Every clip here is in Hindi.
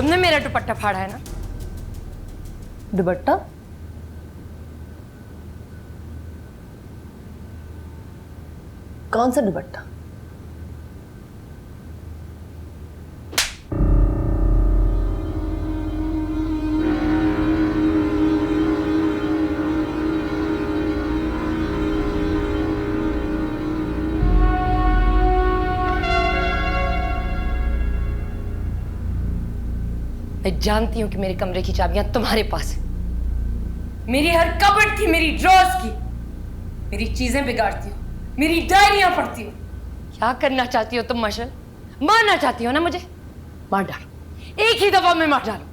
तुमने मेरा दुपट्टा फाड़ा है ना? दुपट्टा? कौन सा दुपट्टा? मैं जानती हूं कि मेरे कमरे की चाबियां तुम्हारे पास है। मेरी हर कबर्ड की, मेरी ड्रॉर्स की, मेरी चीजें बिगाड़ती हो, मेरी डायरियां पढ़ती हो। क्या करना चाहती हो तुम मशल? मारना चाहती हो ना मुझे? मार डालो, एक ही दफा में मार डालो।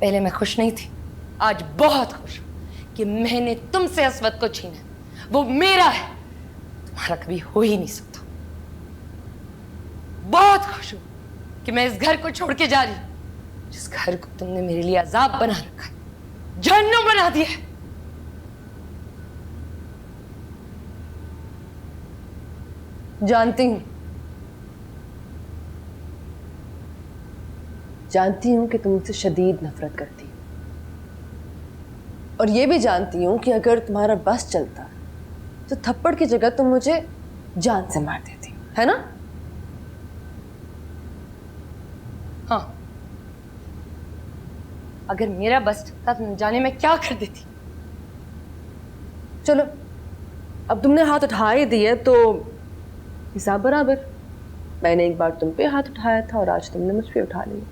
पहले मैं खुश नहीं थी, आज बहुत खुश हूं कि मैंने तुमसे अस्वत को छीना। वो मेरा है, तुम्हारा कभी हो ही नहीं सकता। बहुत खुश हूं कि मैं इस घर को छोड़ के जा रही हूं, जिस घर को तुमने मेरे लिए अजाब बना रखा है, जहन्नुम बना दिया है। जानती हूं कि तुम मुझसे शदीद नफरत करती हो, और ये भी जानती हूं कि अगर तुम्हारा बस चलता तो थप्पड़ की जगह तुम मुझे जान से मार देती, है ना? हाँ, अगर मेरा बस चलता तो न जाने मैं क्या कर देती। चलो, अब तुमने हाथ उठा ही दिए तो हिसाब बराबर। मैंने एक बार तुम पे हाथ उठाया था और आज तुमने मुझ पे उठा लिया।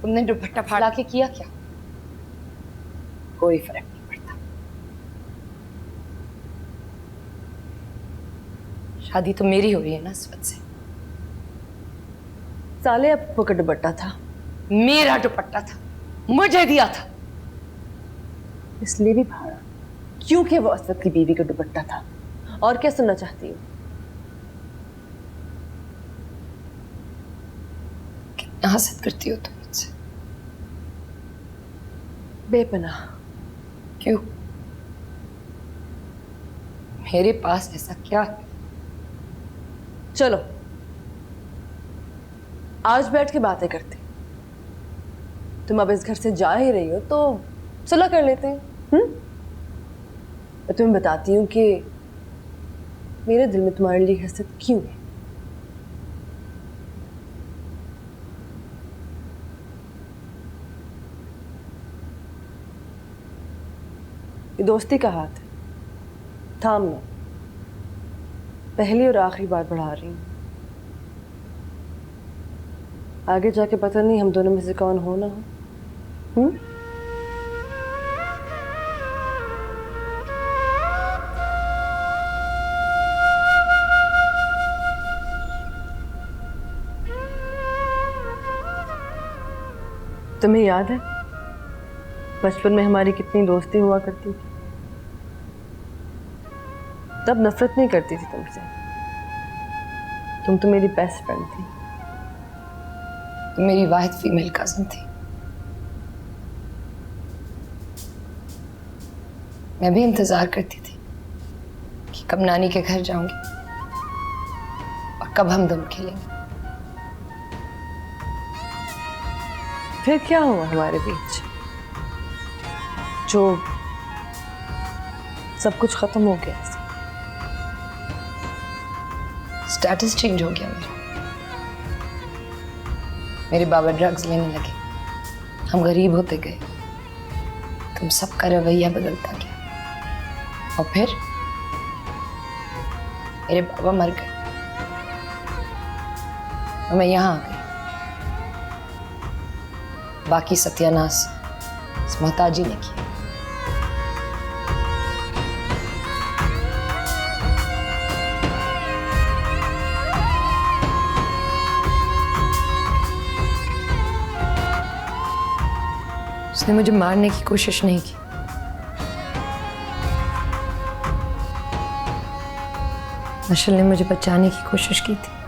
तुमने दुपट्टा फाड़ा के किया क्या? कोई फर्क नहीं पड़ता। शादी तो मेरी हो रही है ना अस्वत से। साले अप्पू का दुपट्टा था। मेरा दुपट्टा था, मुझे दिया था। इसलिए भी फाड़ा क्योंकि वो अस्वत की बीवी का दुपट्टा था। और क्या सुनना चाहती हो? कितना हसद करती हो तुम मुझसे। बेपनाह। क्यों? मेरे पास ऐसा क्या है? चलो, आज बैठ के बातें करते। तुम अब इस घर से जा ही रही हो तो सुलह कर लेते हैं। मैं तुम्हें बताती हूँ कि मेरे दिल में तुम्हारे लिए हसद क्यों है। ये दोस्ती का हाथ है, थाम लो। पहली और आखिरी बार बढ़ा रही हूँ। आगे जाके पता नहीं हम दोनों में से कौन हो ना हो। तुम्हें याद है बचपन में हमारी कितनी दोस्ती हुआ करती थी? तब नफरत नहीं करती थी तुमसे। तुम तो मेरी बेस्ट फ्रेंड थी। तुम मेरी वाहिद फीमेल कजन थी। मैं भी इंतजार करती थी कि कब नानी के घर जाऊंगी और कब हम दोनों खेलेंगे। फिर क्या हुआ हमारे बीच? जो सब कुछ खत्म हो गया। स्टेटस चेंज हो गया मेरा। मेरे बाबा ड्रग्स लेने लगे, हम गरीब होते गए, तुम सबका रवैया बदलता गया। और फिर मेरे बाबा मर गए और मैं यहां आ गई। बाकी सत्यानाश इस मोहताजी ने किया। उसने मुझे मारने की कोशिश नहीं की, मशल ने मुझे बचाने की कोशिश की थी।